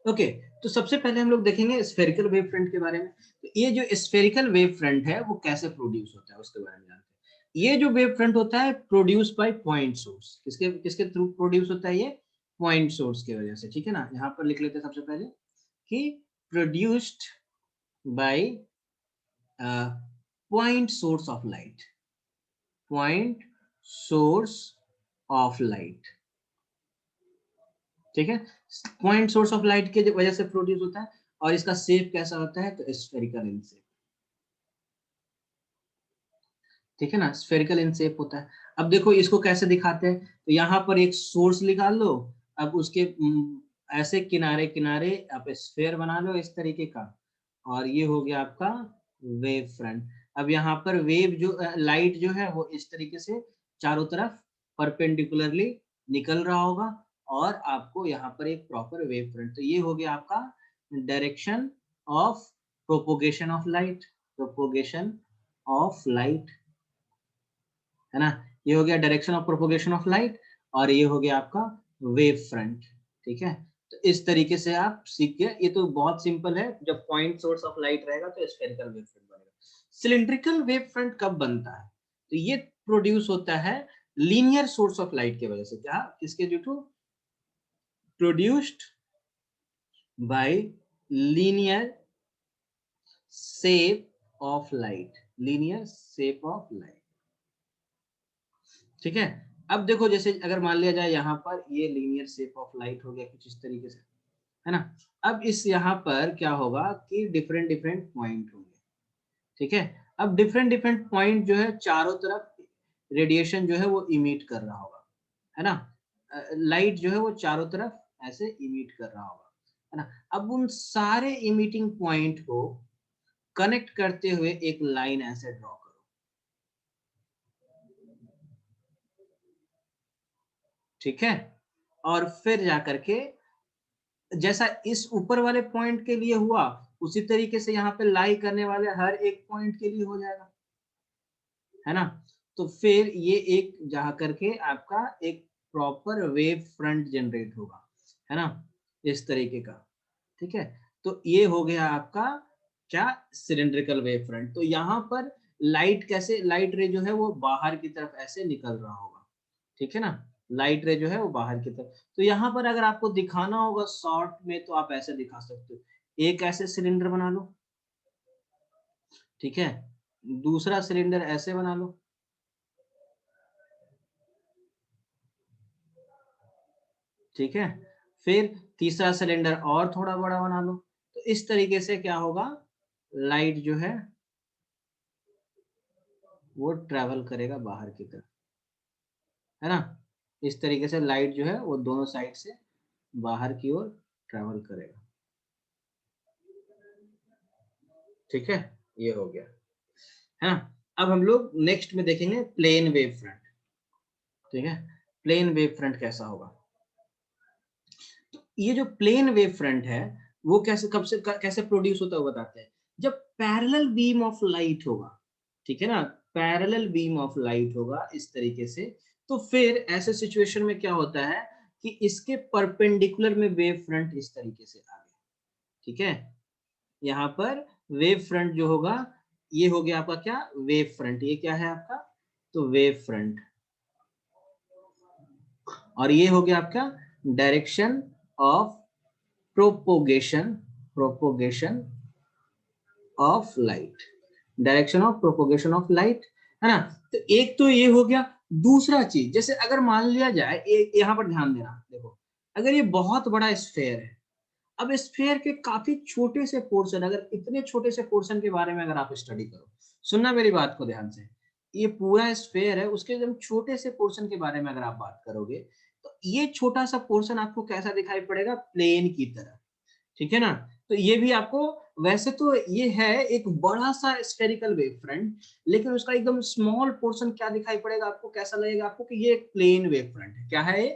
Okay, तो सबसे पहले हम लोग देखेंगे स्फेरिकल वेव फ्रंट के बारे में। तो ये जो स्फेरिकल वेव फ्रंट है वो कैसे प्रोड्यूस होता है उसके बारे में जानते हैं। ये जो वेव फ्रंट होता है प्रोड्यूस बाय पॉइंट सोर्स, किसके किसके थ्रू प्रोड्यूस होता है? ये पॉइंट सोर्स की वजह से, ठीक है ना। यहाँ पर लिख लेते हैं सबसे पहले कि produced by point source of light, point source of light, ठीक है। पॉइंट सोर्स ऑफ लाइट की वजह से प्रोड्यूस होता है। और इसका शेप कैसा होता है? तो स्फेरिकल इन शेप, ठीक है ना, स्फेरिकल इन शेप होता है। अब देखो इसको कैसे दिखाते हैं, तो यहाँ पर एक सोर्स निकाल लो। अब उसके ऐसे किनारे किनारे आप स्फेयर बना लो इस तरीके का, और ये हो गया आपका वेव फ्रंट। अब यहाँ पर वेव जो लाइट जो है वो इस तरीके से चारों तरफ परपेंडिकुलरली निकल रहा होगा, और आपको यहाँ पर एक प्रॉपर वेव फ्रंट। तो ये हो गया आपका direction of propagation of light, propagation of light, है ना। ये हो गया direction of propagation of light, और ये हो गया आपका वेव फ्रंट, ठीक है। तो इस तरीके से आप सीख गए। ये तो बहुत सिंपल है, जब पॉइंट सोर्स ऑफ लाइट रहेगा तो स्फेरिकल वेव फ्रंट बनेगा। सिलिंड्रिकल वेव फ्रंट कब बनता है? तो ये प्रोड्यूस होता है लीनियर सोर्स ऑफ लाइट की वजह से। क्या? किसके due to? Produced by linear shape of light, linear shape of light, ठीक है। अब देखो जैसे अगर मान लिया जाए यहाँ पर ये लीनियर शेप ऑफ लाइट हो गया कुछ इस तरीके से, है ना। अब इस यहाँ पर क्या होगा कि डिफरेंट डिफरेंट पॉइंट होंगे, ठीक है। अब डिफरेंट डिफरेंट पॉइंट जो है चारों तरफ रेडिएशन जो है वो इमिट कर रहा होगा, है ना। लाइट जो है वो चारों तरफ ऐसे इमिट कर रहा होगा, है ना। अब उन सारे इमिटिंग पॉइंट को कनेक्ट करते हुए एक लाइन ऐसे ड्रॉ करो, ठीक है। और फिर जाकर के जैसा इस ऊपर वाले पॉइंट के लिए हुआ उसी तरीके से यहाँ पे लाई करने वाले हर एक पॉइंट के लिए हो जाएगा, है ना। तो फिर ये एक जा करके आपका एक प्रॉपर वेव फ्रंट जनरेट होगा, है ना, इस तरीके का, ठीक है। तो ये हो गया आपका क्या? Cylindrical wave front. तो यहाँ पर लाइट कैसे, लाइट रे जो है वो बाहर की तरफ ऐसे निकल रहा होगा, ठीक है ना। लाइट रे जो है वो बाहर की तरफ। तो यहाँ पर अगर आपको दिखाना होगा शॉर्ट में तो आप ऐसे दिखा सकते हो, एक ऐसे सिलेंडर बना लो, ठीक है। दूसरा सिलेंडर ऐसे बना लो, ठीक है। फिर तीसरा सिलेंडर और थोड़ा बड़ा बना लो। तो इस तरीके से क्या होगा, लाइट जो है वो ट्रेवल करेगा बाहर की तरफ, है ना। इस तरीके से लाइट जो है वो दोनों साइड से बाहर की ओर ट्रेवल करेगा, ठीक है। ये हो गया, है ना। अब हम लोग नेक्स्ट में देखेंगे प्लेन वेव फ्रंट, ठीक है। प्लेन वेव फ्रंट कैसा होगा? तो ये जो प्लेन वेव फ्रंट है वो कैसे कब से कैसे प्रोड्यूस होता है वो बताते हैं। जब पैरेलल बीम ऑफ लाइट होगा, ठीक है ना, पैरेलल बीम ऑफ लाइट होगा इस तरीके से, तो फिर ऐसे सिचुएशन में क्या होता है कि इसके परपेंडिकुलर में वेव फ्रंट इस तरीके से आ गया, ठीक है। यहाँ पर वेव फ्रंट जो होगा ये हो गया आपका क्या? Wave front. ये क्या है आपका? तो वेव फ्रंट। और ये हो गया आपका direction of propagation, propagation of light, direction of propagation of light, है ना। तो एक तो ये हो गया। दूसरा चीज, जैसे अगर मान लिया जाए, यहाँ पर ध्यान देना, देखो अगर ये बहुत बड़ा स्फेयर है, अब स्फेयर के काफी छोटे से पोर्शन, अगर इतने छोटे से पोर्शन के बारे में अगर आप स्टडी करो, सुनना मेरी बात को ध्यान से, ये पूरा स्फेयर है उसके एकदम छोटे से पोर्शन के बारे में अगर आप बात करोगे, तो ये छोटा सा पोर्शन आपको कैसा दिखाई पड़ेगा? प्लेन की तरह, ठीक है ना। तो ये भी आपको, वैसे तो ये है एक बड़ा सा स्फेरिकल वेव फ्रंट, लेकिन उसका एकदम स्मॉल पोर्शन क्या दिखाई पड़ेगा आपको? कैसा लगेगा आपको कि ये एक प्लेन वेव फ्रंट है? क्या है ये?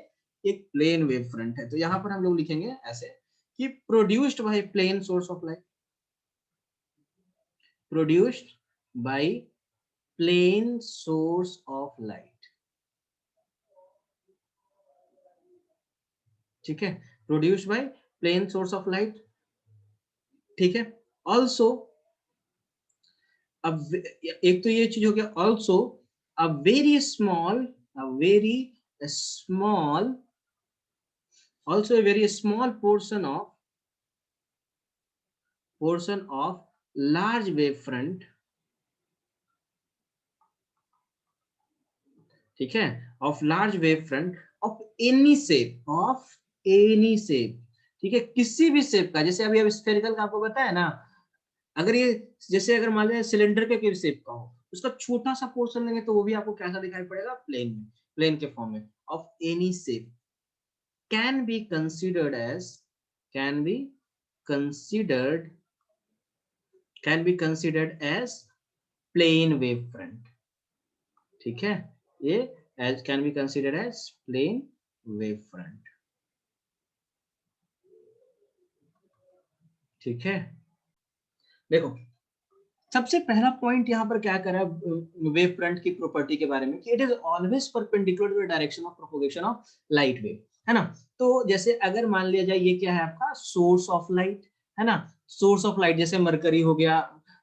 एक प्लेन वेव फ्रंट है। तो यहाँ पर हम लोग लिखेंगे ऐसे कि produced by plane source of light, produced by plane source of light, ठीक है। Produced by plane source of light, ठीक है। ऑल्सो अब एक तो ये चीज हो गया, also a very small, a very small, also a very small portion of large wavefront, ठीक है, of large wavefront of any shape, of any shape, ठीक है, किसी भी शेप का, जैसे अभी अब स्फेरिकल का आपको बताया ना, अगर ये जैसे अगर मान लिया सिलेंडर के शेप का हो, उसका छोटा सा पोर्शन लेंगे तो वो भी आपको कैसा दिखाई पड़ेगा, प्लेन में, प्लेन के फॉर्म में, of any shape, can be considered as, can be considered, can be considered as plane wavefront, ठीक है, ये as can be considered as plane wavefront, ठीक है। देखो सबसे पहला पॉइंट यहाँ पर क्या करा वेव फ्रंट की प्रॉपर्टी के बारे में, कि it is always perpendicular to the direction of propagation of light wave, है ना। तो जैसे अगर मान लिया जाए ये क्या है आपका सोर्स ऑफ लाइट, है ना, सोर्स ऑफ लाइट जैसे मरकरी हो गया,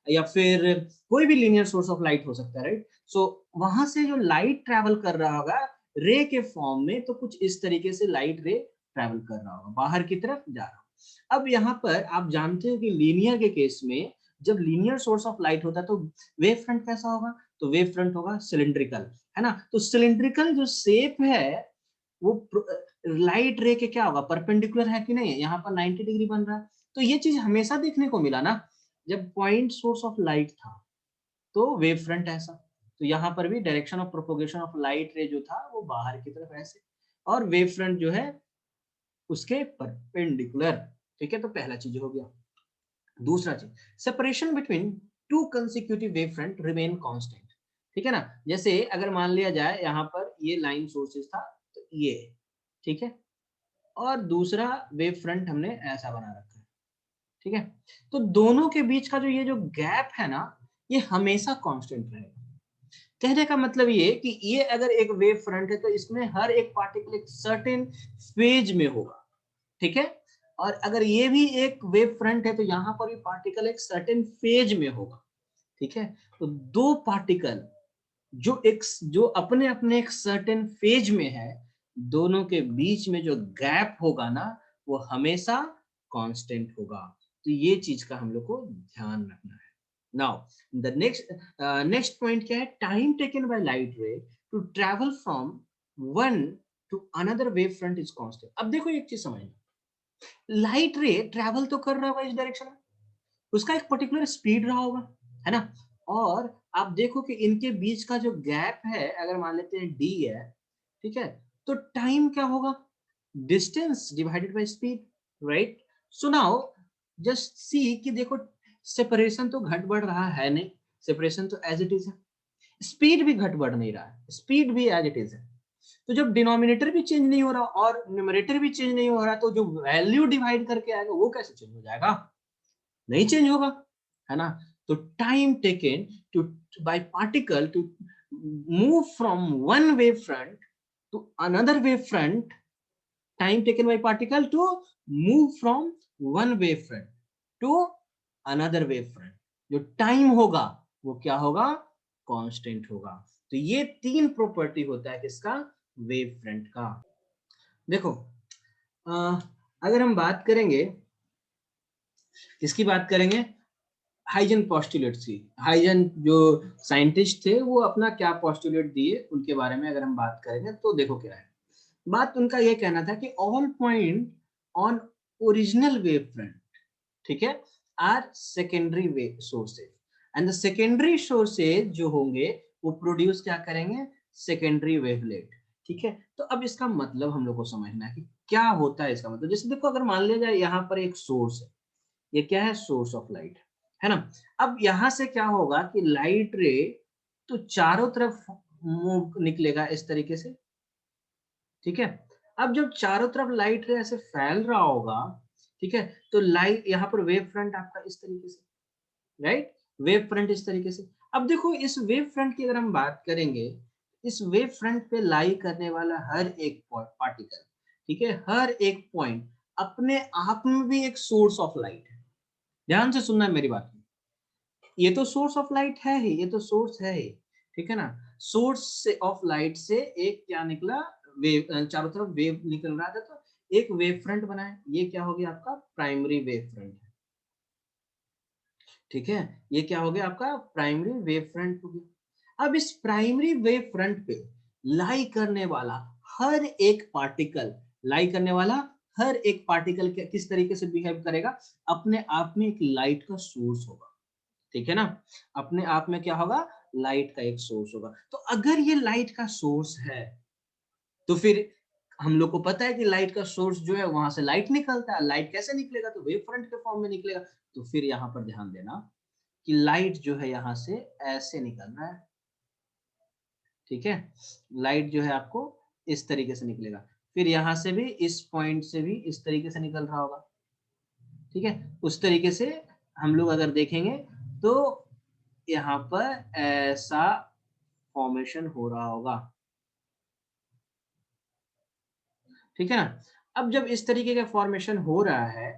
या फिर कोई भी लीनियर सोर्स ऑफ लाइट हो सकता है, राइट। सो वहां से जो लाइट ट्रेवल कर रहा होगा रे के फॉर्म में, तो कुछ इस तरीके से लाइट रे ट्रेवल कर रहा होगा, बाहर की तरफ जा रहा होगा। अब यहाँ पर आप जानते हो कि लीनियर के केस में जब लीनियर सोर्स ऑफ लाइट होता है तो वेव फ्रंट कैसा होगा, तो वेव फ्रंट होगा सिलिंड्रिकल, है ना। तो सिलिंड्रिकल जो शेप है वो लाइट रे के क्या होगा, परपेंडिकुलर है कि नहीं, यहाँ पर 90 डिग्री बन रहा है। तो ये चीज हमेशा देखने को मिला ना, जब पॉइंट सोर्स ऑफ लाइट था तो वेव फ्रंट ऐसा, तो यहाँ पर भी direction of propagation of light रे जो था वो बाहर की तरफ ऐसे, और वेव फ्रंट जो है उसके परपेंडिकुलर, ठीक है। तो पहला चीज हो गया। दूसरा चीज, separation between two consecutive wave front remain constant, ठीक है ना। जैसे अगर मान लिया जाए यहाँ पर ये लाइन सोर्सेज था, तो ये, ठीक है, और दूसरा वेव फ्रंट हमने ऐसा बना रखा है, ठीक है। तो दोनों के बीच का जो ये जो गैप है ना, ये हमेशा कांस्टेंट रहेगा। कहने का मतलब ये कि ये अगर एक वेव फ्रंट है तो इसमें हर एक पार्टिकल एक सर्टेन फेज में होगा, ठीक है। और अगर ये भी एक वेव फ्रंट है तो यहाँ पर भी पार्टिकल एक सर्टेन फेज में होगा, ठीक है। तो दो पार्टिकल जो अपने अपने एक सर्टेन फेज में है, दोनों के बीच में जो गैप होगा ना वो हमेशा कांस्टेंट होगा। तो ये चीज का हम लोग को ध्यान रखना है। नाउ द नेक्स्ट पॉइंट क्या है, time taken by light ray to travel from one to another wave front is constant. अब देखो एक चीज समझना, लाइट रे ट्रैवल तो कर रहा होगा इस डायरेक्शन में, उसका एक पर्टिकुलर स्पीड रहा होगा, है ना। और आप देखो कि इनके बीच का जो गैप है अगर मान लेते हैं d है, ठीक है, तो टाइम क्या होगा, distance divided by speed, right. So now just see कि देखो सेपरेशन तो घट बढ़ रहा है नहीं, सेपरेशन तो एज इट इज है, स्पीड भी घट बढ़ नहीं रहा है, स्पीड भी एज इट इज है। तो जब डिनोमिनेटर भी चेंज नहीं हो रहा और न्यूमरेटर भी चेंज नहीं हो रहा, तो जो वैल्यू डिवाइड करके आएगा वो कैसे चेंज हो जाएगा, नहीं चेंज होगा, है ना। तो time taken to by particle to move from one wave front to another wave front, time taken by particle to move from one wave front to another wave front, जो time होगा वो क्या होगा, constant होगा। तो ये तीन property होता है किसका, वेव फ्रंट का। देखो अगर हम बात करेंगे, किसकी बात करेंगे, हाइजन पोस्टुलेट्स की। हाइजन जो साइंटिस्ट थे वो अपना क्या पोस्टुलेट दिए उनके बारे में अगर हम बात करेंगे तो देखो क्या है बात। उनका ये कहना था कि all point on original wave front, ठीक है, are secondary wave sources, and the secondary sources जो होंगे वो प्रोड्यूस क्या करेंगे, सेकेंडरी वेवलेट, ठीक है। तो अब इसका मतलब हम लोग को समझना है कि क्या होता है इसका मतलब। जैसे देखो अगर मान लिया जाए यहाँ पर एक सोर्स है, ये क्या है, सोर्स ऑफ लाइट, है ना। अब यहां से क्या होगा कि लाइट रे तो चारों तरफ मूव निकलेगा इस तरीके से, ठीक है। अब जब चारों तरफ लाइट रे ऐसे फैल रहा होगा, ठीक है, तो लाइट यहाँ पर वेव फ्रंट आपका इस तरीके से, राइट, वेव फ्रंट इस तरीके से। अब देखो इस वेव फ्रंट की अगर हम बात करेंगे, इस वेव फ्रंट पे लाई करने वाला हर एक पार्टिकल, ठीक है, हर एक पॉइंट अपने आप में भी एक सोर्स ऑफ लाइट है। ध्यान से सुनना है मेरी बात, ये तो सोर्स ऑफ लाइट है ही, ये तो सोर्स है ही, ठीक है ना। सोर्स से ऑफ लाइट से एक क्या निकला, वेव, चारों तरफ वेव निकल रहा था, तो एक वेव फ्रंट बना है, ये क्या हो गया आपका प्राइमरी वेव फ्रंट, ठीक है। ये क्या हो गया आपका प्राइमरी वेव फ्रंट हो गया। अब इस प्राइमरी वेव फ्रंट पे लाई करने वाला हर एक पार्टिकल, लाई करने वाला हर एक पार्टिकल किस तरीके से बिहेव करेगा, अपने आप में एक लाइट का सोर्स होगा, ठीक है ना। अपने आप में क्या होगा, लाइट का एक सोर्स होगा। तो अगर ये लाइट का सोर्स है, तो फिर हम लोग को पता है कि लाइट का सोर्स जो है वहां से लाइट निकलता है। लाइट कैसे निकलेगा, तो वेव फ्रंट के फॉर्म में निकलेगा। तो फिर यहाँ पर ध्यान देना कि लाइट जो है यहाँ से ऐसे निकलना है, ठीक है। लाइट जो है आपको इस तरीके से निकलेगा, फिर यहाँ से भी इस पॉइंट से भी इस तरीके से निकल रहा होगा, ठीक है। उस तरीके से हम लोग अगर देखेंगे तो यहाँ पर ऐसा फॉर्मेशन हो रहा होगा, ठीक है ना। अब जब इस तरीके का फॉर्मेशन हो रहा है,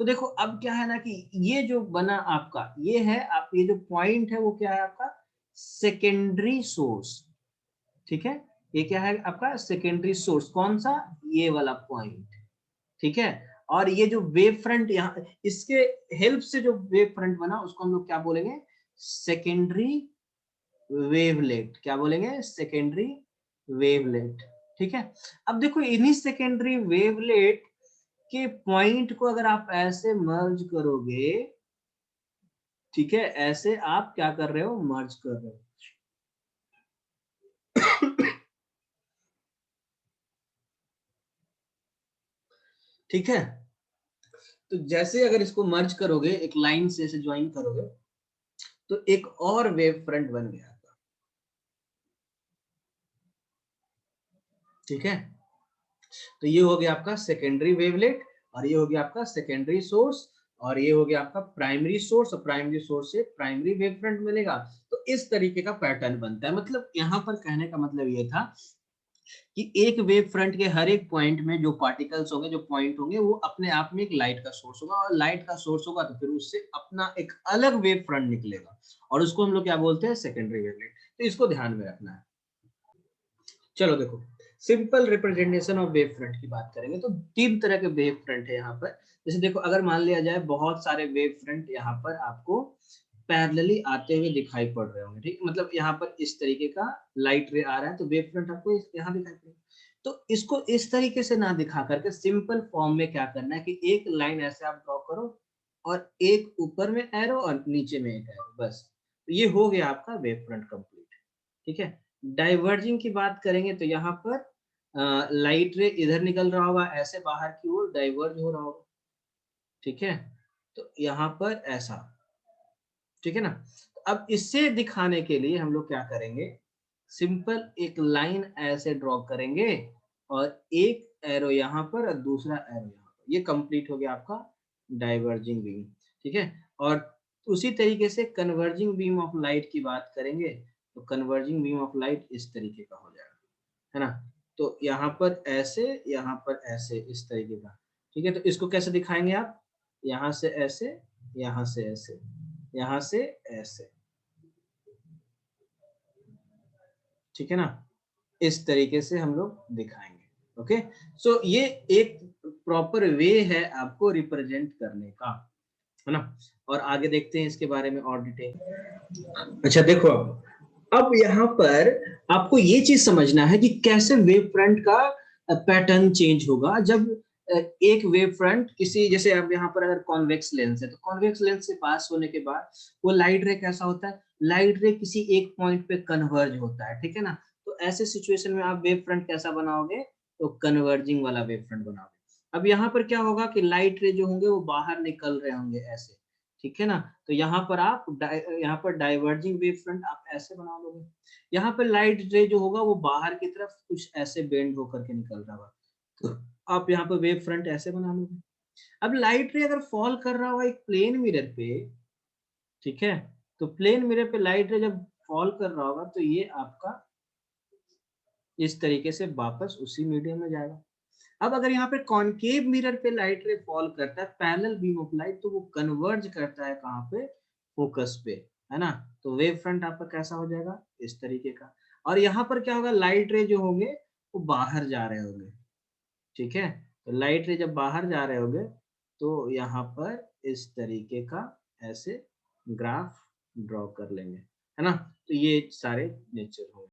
तो देखो अब क्या है ना कि ये जो बना आपका, ये है आप, ये जो पॉइंट है वो क्या है आपका सेकेंडरी सोर्स, ठीक है। ये क्या है आपका सेकेंडरी सोर्स, कौन सा, ये वाला पॉइंट, ठीक है। और ये जो वेव फ्रंट यहाँ, इसके हेल्प से जो वेव फ्रंट बना उसको हम लोग क्या बोलेंगे, सेकेंडरी वेवलेट, क्या बोलेंगे, सेकेंडरी वेवलेट, ठीक है। अब देखो इन्हीं सेकेंडरी वेवलेट के पॉइंट को अगर आप ऐसे मर्ज करोगे, ठीक है, ऐसे आप क्या कर रहे हो, मर्ज कर रहे हो। ठीक है, तो जैसे अगर इसको मर्ज करोगे, एक लाइन से इसे ज्वाइन करोगे, तो एक और वेव फ्रंट बन गया, ठीक है। तो ये हो गया आपका सेकेंडरी वेवलेट, और ये हो गया आपका सेकेंडरी सोर्स, और ये हो गया आपका प्राइमरी सोर्स, और प्राइमरी सोर्स से प्राइमरी वेव फ्रंट मिलेगा। तो इस तरीके का पैटर्न बनता है। मतलब यहाँ पर कहने का मतलब ये था कि एक वेव फ्रंट के हर एक पॉइंट में जो पार्टिकल्स होंगे, जो पॉइंट होंगे, वो अपने आप में एक लाइट का सोर्स होगा, और लाइट का सोर्स होगा तो फिर उससे अपना एक अलग वेव फ्रंट निकलेगा, और उसको हम लोग क्या बोलते हैं, सेकेंडरी वेवलेट। तो इसको ध्यान में रखना है। चलो देखो, simple representation of wave front की बात करेंगे तो तीन तरह के वेव फ्रंट है यहाँ पर। जैसे देखो, अगर मान लिया जाए बहुत सारे वेव फ्रंट यहाँ पर आपको पैरेलली आते हुए दिखाई पड़ रहे होंगे, ठीक, मतलब यहाँ पर इस तरीके का लाइट रे आ रहा है, तो वेव फ्रंट आपको यहाँ दिखाई पड़ेगा। तो इसको इस तरीके से ना दिखा करके सिंपल फॉर्म में क्या करना है कि एक लाइन ऐसे आप ड्रॉ करो, और एक ऊपर में एरो और नीचे में एक एरो, बस। तो ये हो गया आपका वेव फ्रंट कंप्लीट, ठीक है। डाइवर्जिंग की बात करेंगे तो यहाँ पर लाइट रे इधर निकल रहा होगा, ऐसे बाहर की ओर डाइवर्ज हो रहा होगा, ठीक है। तो यहाँ पर ऐसा, ठीक है ना। अब इसे दिखाने के लिए हम लोग क्या करेंगे, सिंपल एक लाइन ऐसे ड्रॉ करेंगे, और एक एरो यहाँ पर और दूसरा एरो यहाँ पर, ये कंप्लीट हो गया आपका डाइवर्जिंग बीम, ठीक है। और उसी तरीके से कन्वर्जिंग बीम ऑफ लाइट की बात करेंगे, तो कन्वर्जिंग बीम ऑफ लाइट इस तरीके का हो जाएगा, है ना। तो यहाँ पर ऐसे, यहाँ पर ऐसे, इस तरीके का, ठीक है। तो इसको कैसे दिखाएंगे आप, यहाँ से ऐसे, यहाँ से ऐसे, यहाँ से ऐसे, ठीक है ना। इस तरीके से हम लोग दिखाएंगे। ओके, सो ये एक प्रॉपर वे है आपको रिप्रेजेंट करने का, है ना। और आगे देखते हैं इसके बारे में और डिटेल। अच्छा देखो, अब यहाँ पर आपको ये चीज समझना है कि कैसे वेव फ्रंट का पैटर्न चेंज होगा जब एक वेव फ्रंट किसी, जैसे अब यहाँ पर अगर कॉन्वेक्स लेंस है, तो कॉन्वेक्स लेंस से पास होने के बाद वो लाइट रे कैसा होता है, लाइट रे किसी एक पॉइंट पे कन्वर्ज होता है, ठीक है ना। तो ऐसे सिचुएशन में आप वेव फ्रंट कैसा बनाओगे, तो कन्वर्जिंग वाला वेव फ्रंट बनाओगे। अब यहाँ पर क्या होगा कि लाइट रे जो होंगे वो बाहर निकल रहे होंगे ऐसे, ठीक है ना। तो यहाँ पर आप यहाँ पर डाइवर्जिंग वेव फ्रंट आप ऐसे बना लोगे। यहाँ पर लाइट रे जो होगा वो बाहर की तरफ कुछ ऐसे बेंड होकर के निकल रहा होगा, तो आप यहाँ पर वेव फ्रंट ऐसे बना लोगे। अब लाइट रे अगर फॉल कर रहा होगा एक प्लेन मिरर पे, ठीक है, तो प्लेन मिरर पे लाइट रे जब फॉल कर रहा होगा, तो ये आपका इस तरीके से वापस उसी मीडियम में जाएगा। अब अगर यहाँ पे कॉनकेव मिरर पे लाइट रे फॉल करता है पैरेलल बीम ऑफ लाइट, तो वो कन्वर्ज करता है कहाँ पे, फोकस पे, है ना। तो वेव फ्रंट आपका कैसा हो जाएगा, इस तरीके का। और यहाँ पर क्या होगा, लाइट रे जो होंगे वो बाहर जा रहे होंगे, ठीक है। तो लाइट रे जब बाहर जा रहे होंगे तो यहाँ पर इस तरीके का ऐसे ग्राफ ड्रॉ कर लेंगे, है ना। तो ये सारे नेचर होंगे।